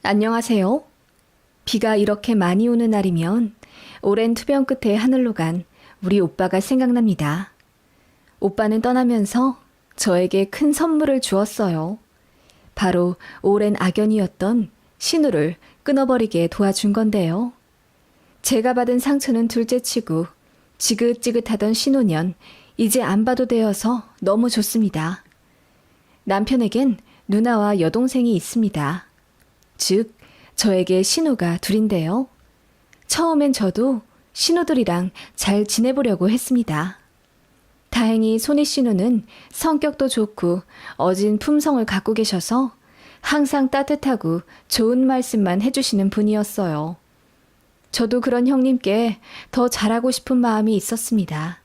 안녕하세요. 비가 이렇게 많이 오는 날이면 오랜 투병 끝에 하늘로 간 우리 오빠가 생각납니다. 오빠는 떠나면서 저에게 큰 선물을 주었어요. 바로 오랜 악연이었던 신우를 끊어버리게 도와준 건데요. 제가 받은 상처는 둘째치고 지긋지긋하던 신우년 이제 안 봐도 되어서 너무 좋습니다. 남편에겐 누나와 여동생이 있습니다. 즉, 저에게 신우가 둘인데요. 처음엔 저도 신우들이랑 잘 지내보려고 했습니다. 다행히 손이 신우는 성격도 좋고 어진 품성을 갖고 계셔서 항상 따뜻하고 좋은 말씀만 해주시는 분이었어요. 저도 그런 형님께 더 잘하고 싶은 마음이 있었습니다.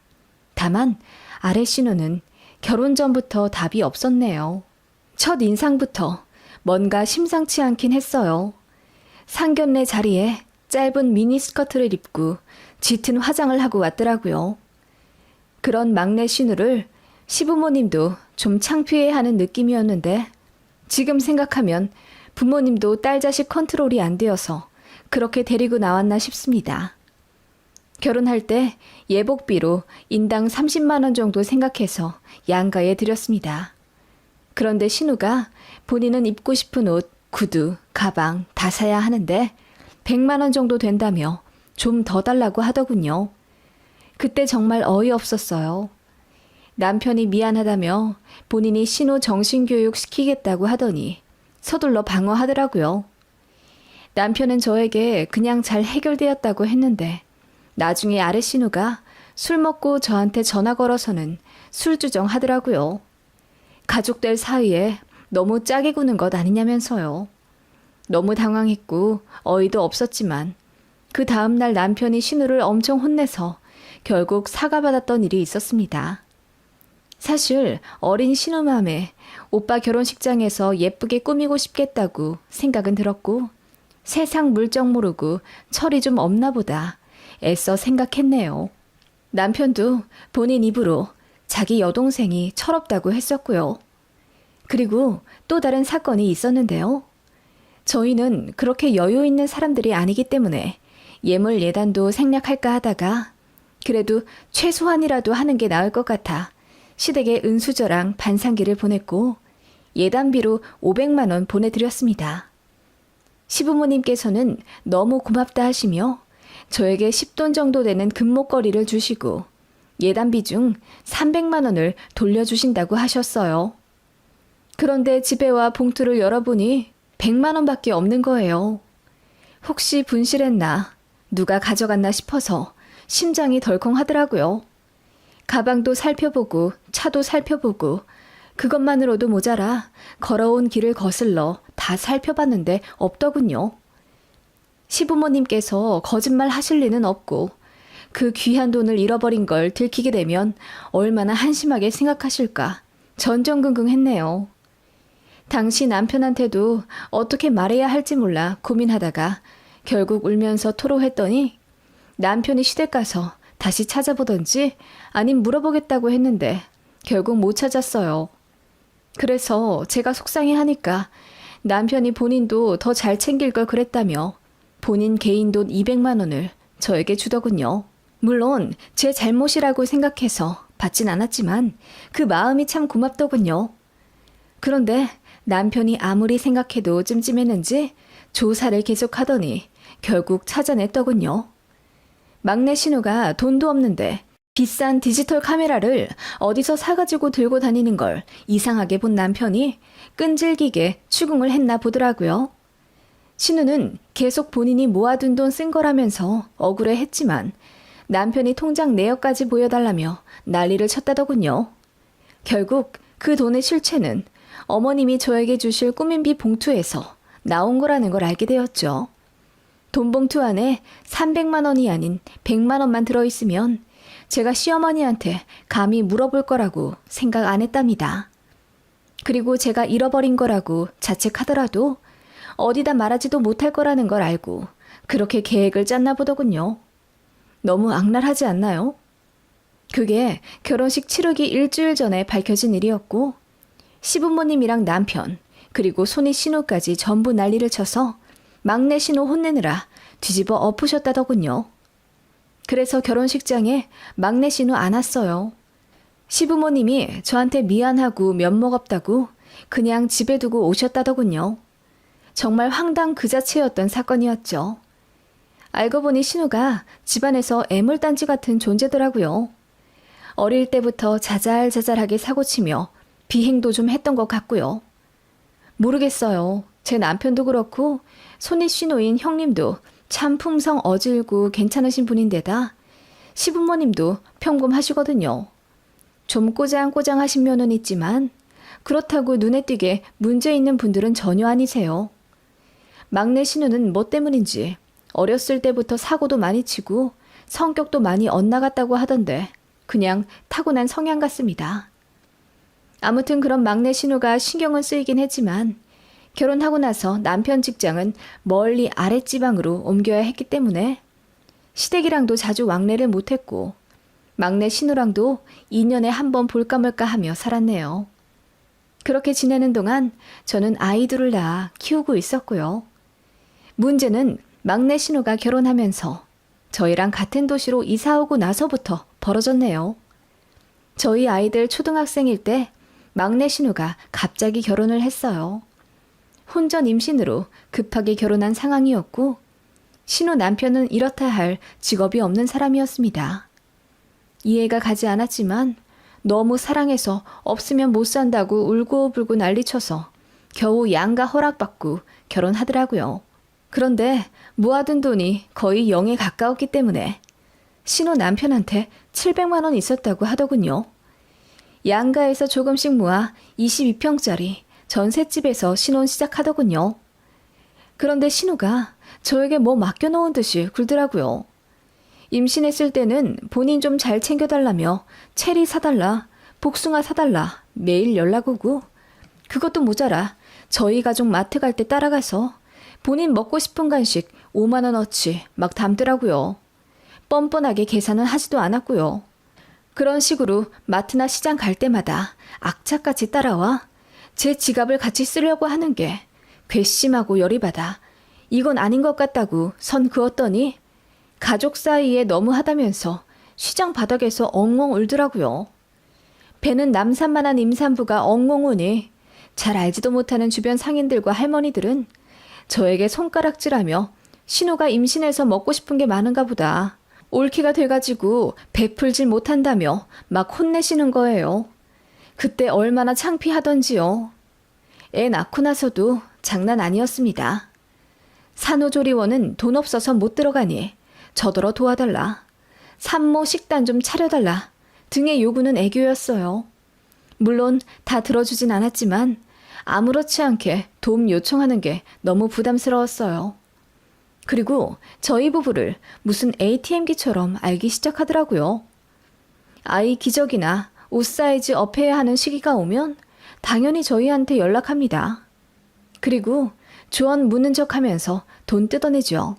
다만 아래 신우는 결혼 전부터 답이 없었네요. 첫 인상부터 뭔가 심상치 않긴 했어요. 상견례 자리에 짧은 미니스커트를 입고 짙은 화장을 하고 왔더라고요. 그런 막내 신우를 시부모님도 좀 창피해하는 느낌이었는데 지금 생각하면 부모님도 딸 자식 컨트롤이 안 되어서 그렇게 데리고 나왔나 싶습니다. 결혼할 때 예복비로 인당 30만 원 정도 생각해서 양가에 드렸습니다. 그런데 신우가 본인은 입고 싶은 옷, 구두, 가방 다 사야 하는데 100만 원 정도 된다며 좀 더 달라고 하더군요. 그때 정말 어이없었어요. 남편이 미안하다며 본인이 신우 정신교육 시키겠다고 하더니 서둘러 방어하더라고요. 남편은 저에게 그냥 잘 해결되었다고 했는데 나중에 아래 신우가 술 먹고 저한테 전화 걸어서는 술주정 하더라고요. 가족들 사이에 너무 짜게 구는 것 아니냐면서요. 너무 당황했고 어이도 없었지만 그 다음날 남편이 신우를 엄청 혼내서 결국 사과받았던 일이 있었습니다. 사실 어린 신우 맘에 오빠 결혼식장에서 예쁘게 꾸미고 싶겠다고 생각은 들었고 세상 물정 모르고 철이 좀 없나 보다 애써 생각했네요. 남편도 본인 입으로 자기 여동생이 철없다고 했었고요. 그리고 또 다른 사건이 있었는데요. 저희는 그렇게 여유 있는 사람들이 아니기 때문에 예물 예단도 생략할까 하다가 그래도 최소한이라도 하는 게 나을 것 같아 시댁에 은수저랑 반상기를 보냈고 예단비로 500만 원 보내드렸습니다. 시부모님께서는 너무 고맙다 하시며 저에게 10돈 정도 되는 금목걸이를 주시고 예단비 중 300만 원을 돌려주신다고 하셨어요. 그런데 집에 와 봉투를 열어보니 100만 원밖에 없는 거예요. 혹시 분실했나, 누가 가져갔나 싶어서 심장이 덜컹하더라고요. 가방도 살펴보고 차도 살펴보고 그것만으로도 모자라 걸어온 길을 거슬러 다 살펴봤는데 없더군요. 시부모님께서 거짓말 하실 리는 없고 그 귀한 돈을 잃어버린 걸 들키게 되면 얼마나 한심하게 생각하실까 전전긍긍했네요. 당시 남편한테도 어떻게 말해야 할지 몰라 고민하다가 결국 울면서 토로했더니 남편이 시댁 가서 다시 찾아보던지 아님 물어보겠다고 했는데 결국 못 찾았어요. 그래서 제가 속상해하니까 남편이 본인도 더 잘 챙길 걸 그랬다며 본인 개인 돈 200만 원을 저에게 주더군요. 물론 제 잘못이라고 생각해서 받진 않았지만 그 마음이 참 고맙더군요. 그런데 남편이 아무리 생각해도 찜찜했는지 조사를 계속하더니 결국 찾아냈더군요. 막내 신우가 돈도 없는데 비싼 디지털 카메라를 어디서 사가지고 들고 다니는 걸 이상하게 본 남편이 끈질기게 추궁을 했나 보더라고요. 신우는 계속 본인이 모아둔 돈 쓴 거라면서 억울해했지만 남편이 통장 내역까지 보여달라며 난리를 쳤다더군요. 결국 그 돈의 실체는 어머님이 저에게 주실 꾸민비 봉투에서 나온 거라는 걸 알게 되었죠. 돈 봉투 안에 300만 원이 아닌 100만 원만 들어있으면 제가 시어머니한테 감히 물어볼 거라고 생각 안 했답니다. 그리고 제가 잃어버린 거라고 자책하더라도 어디다 말하지도 못할 거라는 걸 알고 그렇게 계획을 짰나 보더군요. 너무 악랄하지 않나요? 그게 결혼식 치르기 일주일 전에 밝혀진 일이었고 시부모님이랑 남편 그리고 손이 신우까지 전부 난리를 쳐서 막내 신우 혼내느라 뒤집어 엎으셨다더군요. 그래서 결혼식장에 막내 신우 안 왔어요. 시부모님이 저한테 미안하고 면목 없다고 그냥 집에 두고 오셨다더군요. 정말 황당 그 자체였던 사건이었죠. 알고 보니 신우가 집안에서 애물단지 같은 존재더라고요. 어릴 때부터 자잘자잘하게 사고치며 비행도 좀 했던 것 같고요. 모르겠어요. 제 남편도 그렇고 손이 신우인 형님도 참 품성 어질고 괜찮으신 분인데다 시부모님도 평범하시거든요. 좀 꼬장꼬장하신 면은 있지만 그렇다고 눈에 띄게 문제 있는 분들은 전혀 아니세요. 막내 신우는 뭐 때문인지 어렸을 때부터 사고도 많이 치고 성격도 많이 엇나갔다고 하던데 그냥 타고난 성향 같습니다. 아무튼 그런 막내 신우가 신경은 쓰이긴 했지만 결혼하고 나서 남편 직장은 멀리 아랫지방으로 옮겨야 했기 때문에 시댁이랑도 자주 왕래를 못했고 막내 신우랑도 2년에 한 번 볼까 말까 하며 살았네요. 그렇게 지내는 동안 저는 아이들을 낳아 키우고 있었고요. 문제는 막내 신우가 결혼하면서 저희랑 같은 도시로 이사 오고 나서부터 벌어졌네요. 저희 아이들 초등학생일 때 막내 신우가 갑자기 결혼을 했어요. 혼전 임신으로 급하게 결혼한 상황이었고 신우 남편은 이렇다 할 직업이 없는 사람이었습니다. 이해가 가지 않았지만 너무 사랑해서 없으면 못 산다고 울고불고 난리쳐서 겨우 양가 허락받고 결혼하더라고요. 그런데 모아둔 돈이 거의 0에 가까웠기 때문에 신우 남편한테 700만 원 있었다고 하더군요. 양가에서 조금씩 모아 22평짜리 전셋집에서 신혼 시작하더군요. 그런데 신우가 저에게 뭐 맡겨놓은 듯이 굴더라고요. 임신했을 때는 본인 좀 잘 챙겨달라며 체리 사달라, 복숭아 사달라 매일 연락 오고 그것도 모자라 저희 가족 마트 갈 때 따라가서 본인 먹고 싶은 간식 5만 원어치 막 담더라고요. 뻔뻔하게 계산은 하지도 않았고요. 그런 식으로 마트나 시장 갈 때마다 악착같이 따라와 제 지갑을 같이 쓰려고 하는 게 괘씸하고 열이 받아 이건 아닌 것 같다고 선 그었더니 가족 사이에 너무하다면서 시장 바닥에서 엉엉 울더라고요. 배는 남산만한 임산부가 엉엉 우니 잘 알지도 못하는 주변 상인들과 할머니들은 저에게 손가락질하며 신우가 임신해서 먹고 싶은 게 많은가 보다. 올키가 돼가지고 베풀질 못한다며 막 혼내시는 거예요. 그때 얼마나 창피하던지요. 애 낳고 나서도 장난 아니었습니다. 산후조리원은 돈 없어서 못 들어가니 저더러 도와달라. 산모 식단 좀 차려달라. 등의 요구는 애교였어요. 물론 다 들어주진 않았지만 아무렇지 않게 도움 요청하는 게 너무 부담스러웠어요. 그리고 저희 부부를 무슨 ATM기처럼 알기 시작하더라고요. 아이 기저귀나 옷 사이즈 업해야 하는 시기가 오면 당연히 저희한테 연락합니다. 그리고 조언 묻는 척하면서 돈 뜯어내죠.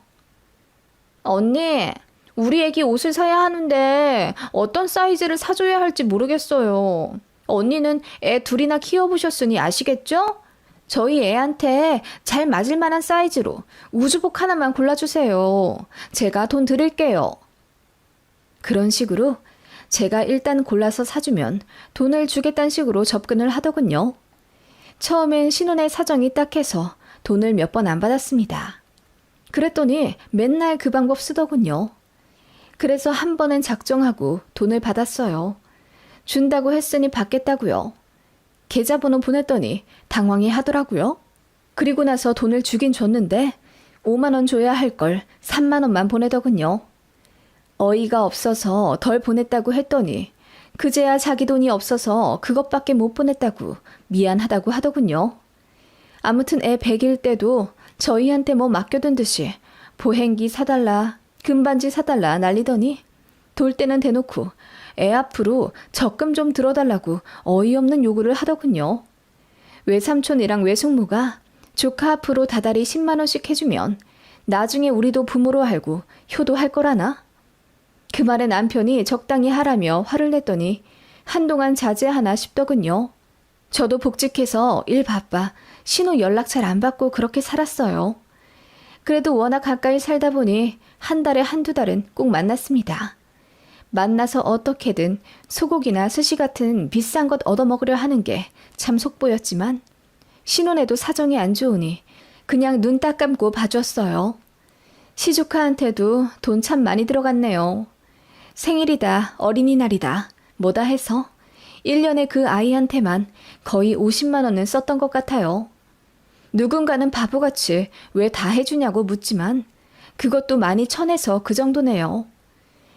언니, 우리 애기 옷을 사야 하는데 어떤 사이즈를 사줘야 할지 모르겠어요. 언니는 애 둘이나 키워보셨으니 아시겠죠? 저희 애한테 잘 맞을 만한 사이즈로 우주복 하나만 골라주세요. 제가 돈 드릴게요. 그런 식으로 제가 일단 골라서 사주면 돈을 주겠다는 식으로 접근을 하더군요. 처음엔 신혼의 사정이 딱해서 돈을 몇 번 안 받았습니다. 그랬더니 맨날 그 방법 쓰더군요. 그래서 한 번은 작정하고 돈을 받았어요. 준다고 했으니 받겠다고요. 계좌번호 보냈더니 당황해 하더라고요. 그리고 나서 돈을 주긴 줬는데 5만 원 줘야 할 걸 3만 원만 보내더군요. 어이가 없어서 덜 보냈다고 했더니 그제야 자기 돈이 없어서 그것밖에 못 보냈다고 미안하다고 하더군요. 아무튼 애 100일 때도 저희한테 뭐 맡겨둔 듯이 보행기 사달라, 금반지 사달라 난리더니 돌 때는 대놓고 애 앞으로 적금 좀 들어달라고 어이없는 요구를 하더군요. 외삼촌이랑 외숙모가 조카 앞으로 다달이 10만 원씩 해주면 나중에 우리도 부모로 알고 효도할 거라나? 그 말에 남편이 적당히 하라며 화를 냈더니 한동안 자제하나 싶더군요. 저도 복직해서 일 바빠 신호 연락 잘 안 받고 그렇게 살았어요. 그래도 워낙 가까이 살다 보니 한 달에 한두 달은 꼭 만났습니다. 만나서 어떻게든 소고기나 스시 같은 비싼 것 얻어먹으려 하는 게 참 속보였지만 신혼에도 사정이 안 좋으니 그냥 눈 딱 감고 봐줬어요. 시조카한테도 돈 참 많이 들어갔네요. 생일이다, 어린이날이다, 뭐다 해서 1년에 그 아이한테만 거의 50만 원은 썼던 것 같아요. 누군가는 바보같이 왜 다 해주냐고 묻지만 그것도 많이 쳐내서 그 정도네요.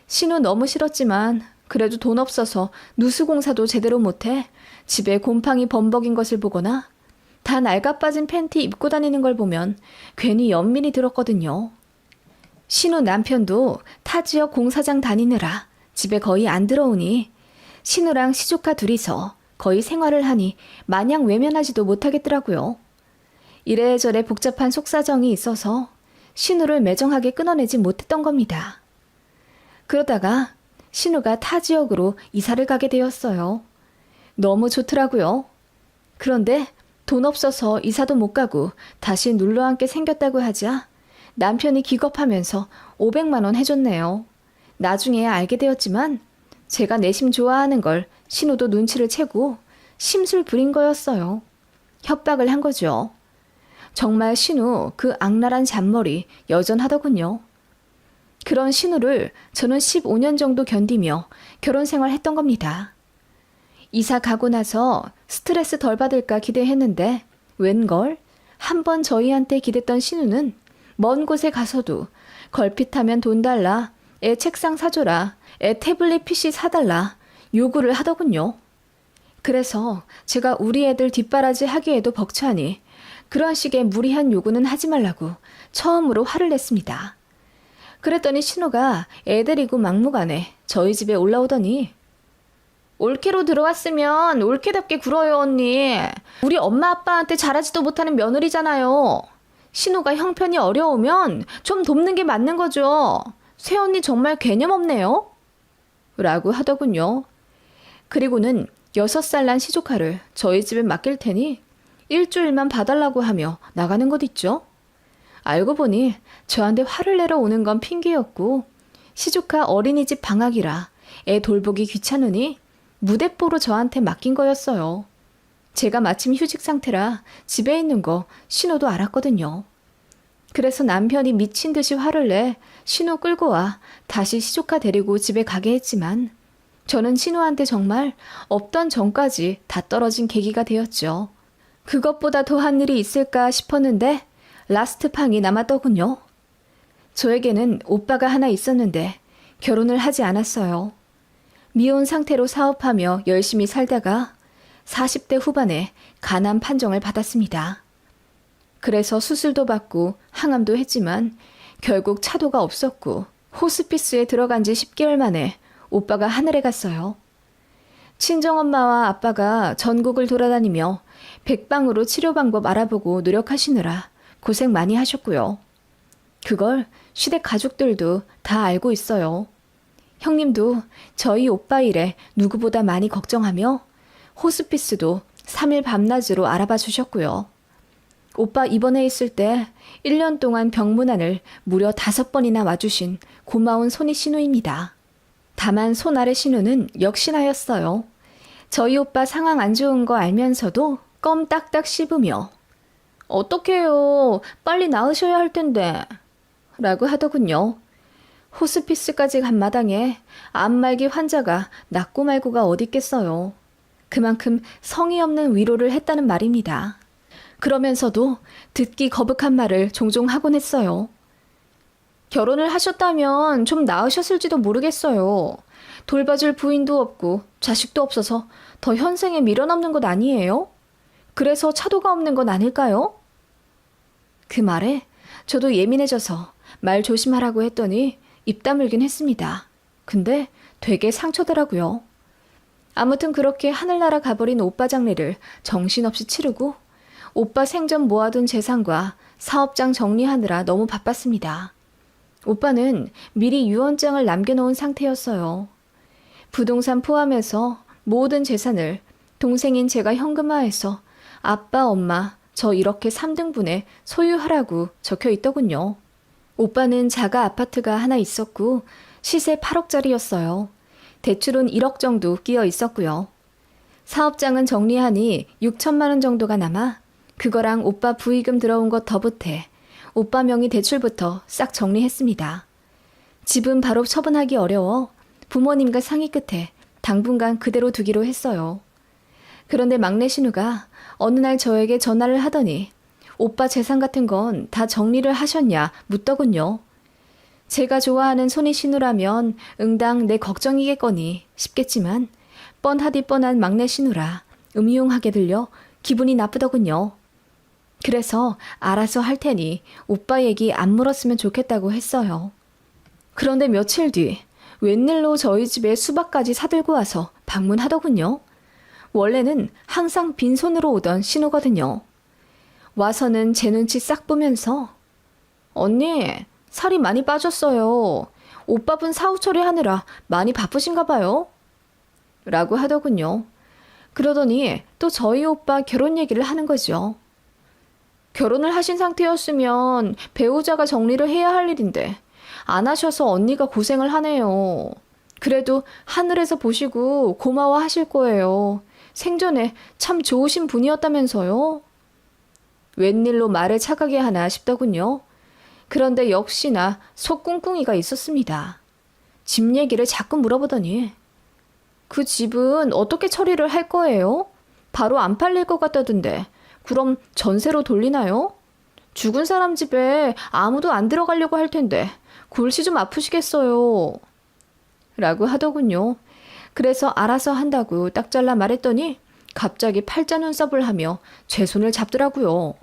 신우 너무 싫었지만 그래도 돈 없어서 누수공사도 제대로 못해 집에 곰팡이 범벅인 것을 보거나 다 낡아빠진 팬티 입고 다니는 걸 보면 괜히 연민이 들었거든요. 신우 남편도 타 지역 공사장 다니느라 집에 거의 안 들어오니 신우랑 시조카 둘이서 거의 생활을 하니 마냥 외면하지도 못하겠더라고요. 이래저래 복잡한 속사정이 있어서 신우를 매정하게 끊어내지 못했던 겁니다. 그러다가 신우가 타 지역으로 이사를 가게 되었어요. 너무 좋더라고요. 그런데 돈 없어서 이사도 못 가고 다시 눌러앉게 생겼다고 하자 남편이 기겁하면서 500만 원 해줬네요. 나중에 알게 되었지만 제가 내심 좋아하는 걸 신우도 눈치를 채고 심술 부린 거였어요. 협박을 한 거죠. 정말 신우 그 악랄한 잔머리 여전하더군요. 그런 신우를 저는 15년 정도 견디며 결혼 생활했던 겁니다. 이사 가고 나서 스트레스 덜 받을까 기대했는데 웬걸 한 번 저희한테 기댔던 신우는 먼 곳에 가서도 걸핏하면 돈 달라, 애 책상 사줘라, 애 태블릿 PC 사달라 요구를 하더군요. 그래서 제가 우리 애들 뒷바라지 하기에도 벅차니 그런 식의 무리한 요구는 하지 말라고 처음으로 화를 냈습니다. 그랬더니 신우가 애 데리고 막무가내 저희 집에 올라오더니 올케로 들어왔으면 올케답게 굴어요 언니. 우리 엄마 아빠한테 잘하지도 못하는 며느리잖아요. 신우가 형편이 어려우면 좀 돕는 게 맞는 거죠. 새언니 정말 개념 없네요. 라고 하더군요. 그리고는 6살 난 시조카를 저희 집에 맡길 테니 일주일만 봐달라고 하며 나가는 것 있죠. 알고 보니 저한테 화를 내러 오는 건 핑계였고 시조카 어린이집 방학이라 애 돌보기 귀찮으니 무대뽀로 저한테 맡긴 거였어요. 제가 마침 휴직 상태라 집에 있는 거 신우도 알았거든요. 그래서 남편이 미친 듯이 화를 내 신우 끌고 와 다시 시조카 데리고 집에 가게 했지만 저는 신우한테 정말 없던 전까지 다 떨어진 계기가 되었죠. 그것보다 더한 일이 있을까 싶었는데 라스트 팡이 남았더군요. 저에게는 오빠가 하나 있었는데 결혼을 하지 않았어요. 미혼 상태로 사업하며 열심히 살다가 40대 후반에 간암 판정을 받았습니다. 그래서 수술도 받고 항암도 했지만 결국 차도가 없었고 호스피스에 들어간 지 10개월 만에 오빠가 하늘에 갔어요. 친정엄마와 아빠가 전국을 돌아다니며 백방으로 치료 방법 알아보고 노력하시느라 고생 많이 하셨고요. 그걸 시댁 가족들도 다 알고 있어요. 형님도 저희 오빠 일에 누구보다 많이 걱정하며 호스피스도 3일 밤낮으로 알아봐 주셨고요. 오빠 입원해 있을 때 1년 동안 병문안을 무려 5번이나 와주신 고마운 손이 신우입니다. 다만 손 아래 신우는 역시나였어요. 저희 오빠 상황 안 좋은 거 알면서도 껌 딱딱 씹으며 어떡해요. 빨리 나으셔야 할 텐데 라고 하더군요. 호스피스까지 간 마당에 암말기 환자가 낫고 말고가 어딨겠어요. 그만큼 성의 없는 위로를 했다는 말입니다. 그러면서도 듣기 거북한 말을 종종 하곤 했어요. 결혼을 하셨다면 좀 나으셨을지도 모르겠어요. 돌봐줄 부인도 없고 자식도 없어서 더 현생에 밀어넣는 것 아니에요? 그래서 차도가 없는 건 아닐까요? 그 말에 저도 예민해져서 말 조심하라고 했더니 입 다물긴 했습니다. 근데 되게 상처더라고요. 아무튼 그렇게 하늘나라 가버린 오빠 장례를 정신없이 치르고 오빠 생전 모아둔 재산과 사업장 정리하느라 너무 바빴습니다. 오빠는 미리 유언장을 남겨놓은 상태였어요. 부동산 포함해서 모든 재산을 동생인 제가 현금화해서 아빠, 엄마, 저 이렇게 3등분에 소유하라고 적혀 있더군요. 오빠는 자가 아파트가 하나 있었고 시세 8억짜리였어요. 대출은 1억 정도 끼어 있었고요. 사업장은 정리하니 6천만 원 정도가 남아 그거랑 오빠 부의금 들어온 것 더 보태 오빠 명의 대출부터 싹 정리했습니다. 집은 바로 처분하기 어려워 부모님과 상의 끝에 당분간 그대로 두기로 했어요. 그런데 막내 신우가 어느 날 저에게 전화를 하더니 오빠 재산 같은 건 다 정리를 하셨냐 묻더군요. 제가 좋아하는 손이 신우라면 응당 내 걱정이겠거니 싶겠지만 뻔하디 뻔한 막내 신우라 음흉하게 들려 기분이 나쁘더군요. 그래서 알아서 할 테니 오빠 얘기 안 물었으면 좋겠다고 했어요. 그런데 며칠 뒤 웬일로 저희 집에 수박까지 사들고 와서 방문하더군요. 원래는 항상 빈손으로 오던 신우거든요. 와서는 제 눈치 싹 보면서 언니, 살이 많이 빠졌어요. 오빠분 사후 처리하느라 많이 바쁘신가 봐요. 라고 하더군요. 그러더니 또 저희 오빠 결혼 얘기를 하는 거죠. 결혼을 하신 상태였으면 배우자가 정리를 해야 할 일인데 안 하셔서 언니가 고생을 하네요. 그래도 하늘에서 보시고 고마워하실 거예요. 생전에 참 좋으신 분이었다면서요. 웬일로 말을 착하게 하나 싶더군요. 그런데 역시나 속꿍꿍이가 있었습니다. 집 얘기를 자꾸 물어보더니 그 집은 어떻게 처리를 할 거예요? 바로 안 팔릴 것 같다던데 그럼 전세로 돌리나요? 죽은 사람 집에 아무도 안 들어가려고 할 텐데 골치 좀 아프시겠어요. 라고 하더군요. 그래서 알아서 한다고 딱 잘라 말했더니 갑자기 팔자 눈썹을 하며 제 손을 잡더라고요.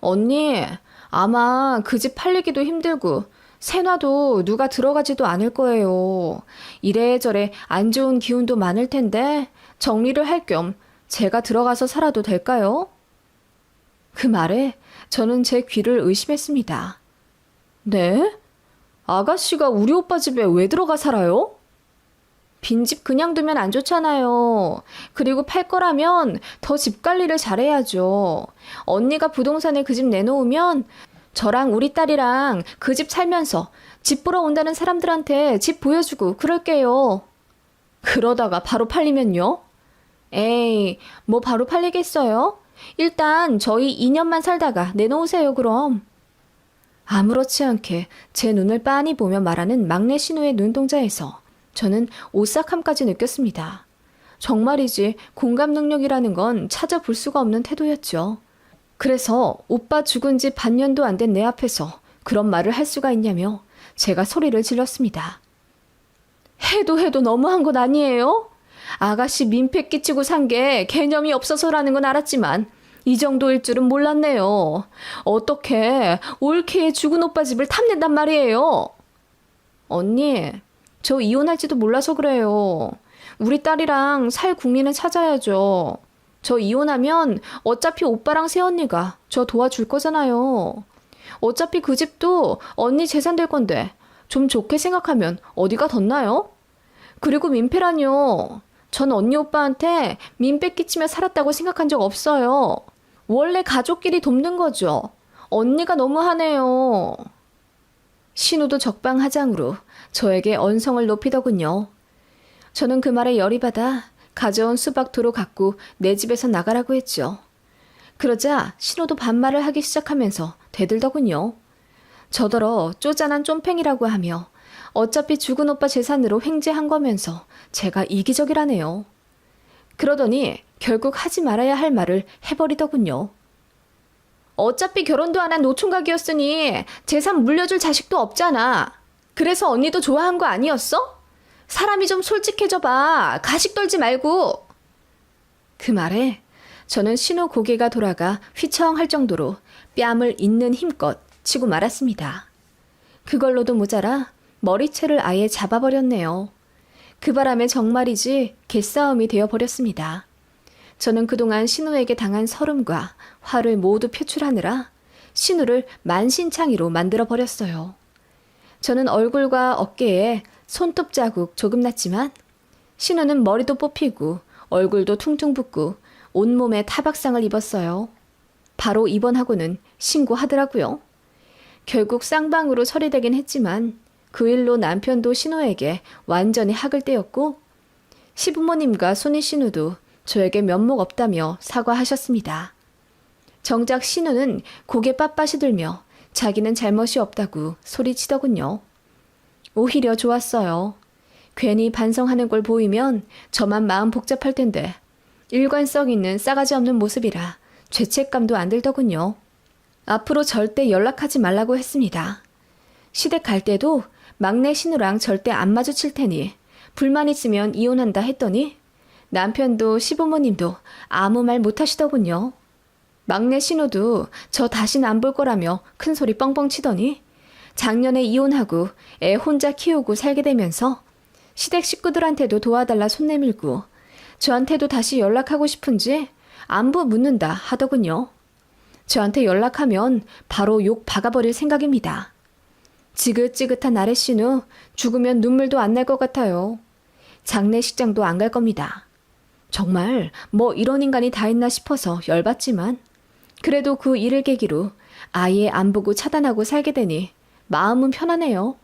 언니, 아마 그 집 팔리기도 힘들고 세놔도 누가 들어가지도 않을 거예요. 이래저래 안 좋은 기운도 많을 텐데 정리를 할 겸 제가 들어가서 살아도 될까요? 그 말에 저는 제 귀를 의심했습니다. 네? 아가씨가 우리 오빠 집에 왜 들어가 살아요? 빈집 그냥 두면 안 좋잖아요. 그리고 팔 거라면 더 집 관리를 잘해야죠. 언니가 부동산에 그 집 내놓으면 저랑 우리 딸이랑 그 집 살면서 집 보러 온다는 사람들한테 집 보여주고 그럴게요. 그러다가 바로 팔리면요? 에이, 뭐 바로 팔리겠어요? 일단 저희 2년만 살다가 내놓으세요 그럼. 아무렇지 않게 제 눈을 빤히 보며 말하는 막내 신우의 눈동자에서 저는 오싹함까지 느꼈습니다. 정말이지 공감 능력이라는 건 찾아볼 수가 없는 태도였죠. 그래서 오빠 죽은 지 반년도 안 된 내 앞에서 그런 말을 할 수가 있냐며 제가 소리를 질렀습니다. 해도 너무한 건 아니에요? 아가씨 민폐 끼치고 산 게 개념이 없어서라는 건 알았지만 이 정도일 줄은 몰랐네요. 어떻게 올케의 죽은 오빠 집을 탐낸단 말이에요? 언니, 저 이혼할지도 몰라서 그래요. 우리 딸이랑 살 국민을 찾아야죠. 저 이혼하면 어차피 오빠랑 새언니가 저 도와줄 거잖아요. 어차피 그 집도 언니 재산 될 건데 좀 좋게 생각하면 어디가 덧나요? 그리고 민폐라뇨. 전 언니 오빠한테 민폐 끼치며 살았다고 생각한 적 없어요. 원래 가족끼리 돕는 거죠. 언니가 너무하네요. 신우도 적방하장으로 저에게 언성을 높이더군요. 저는 그 말에 열이 받아 가져온 수박도로 갖고 내 집에서 나가라고 했죠. 그러자 신우도 반말을 하기 시작하면서 대들더군요. 저더러 쪼잔한 쫌팽이라고 하며 어차피 죽은 오빠 재산으로 횡재한 거면서 제가 이기적이라네요. 그러더니 결국 하지 말아야 할 말을 해버리더군요. 어차피 결혼도 안 한 노총각이었으니 재산 물려줄 자식도 없잖아. 그래서 언니도 좋아한 거 아니었어? 사람이 좀 솔직해져봐. 가식 떨지 말고. 그 말에 저는 신우 고개가 돌아가 휘청할 정도로 뺨을 있는 힘껏 치고 말았습니다. 그걸로도 모자라 머리채를 아예 잡아버렸네요. 그 바람에 정말이지 개싸움이 되어버렸습니다. 저는 그동안 신우에게 당한 서름과 화를 모두 표출하느라 신우를 만신창이로 만들어버렸어요. 저는 얼굴과 어깨에 손톱 자국 조금 났지만 신우는 머리도 뽑히고 얼굴도 퉁퉁 붓고 온몸에 타박상을 입었어요. 바로 입원하고는 신고하더라고요. 결국 쌍방으로 처리되긴 했지만 그 일로 남편도 신우에게 완전히 학을 떼었고 시부모님과 손희 신우도 저에게 면목 없다며 사과하셨습니다. 정작 신우는 고개 빳빳이 들며 자기는 잘못이 없다고 소리치더군요. 오히려 좋았어요. 괜히 반성하는 걸 보이면 저만 마음 복잡할 텐데 일관성 있는 싸가지 없는 모습이라 죄책감도 안 들더군요. 앞으로 절대 연락하지 말라고 했습니다. 시댁 갈 때도 막내 신우랑 절대 안 마주칠 테니 불만 있으면 이혼한다 했더니 남편도 시부모님도 아무 말 못하시더군요. 막내 신우도 저 다신 안 볼 거라며 큰 소리 뻥뻥 치더니 작년에 이혼하고 애 혼자 키우고 살게 되면서 시댁 식구들한테도 도와달라 손 내밀고 저한테도 다시 연락하고 싶은지 안부 묻는다 하더군요. 저한테 연락하면 바로 욕 박아버릴 생각입니다. 지긋지긋한 아래 신우 죽으면 눈물도 안 날 것 같아요. 장례식장도 안 갈 겁니다. 정말 뭐 이런 인간이 다 있나 싶어서 열받지만 그래도 그 일을 계기로 아예 안 보고 차단하고 살게 되니 마음은 편하네요.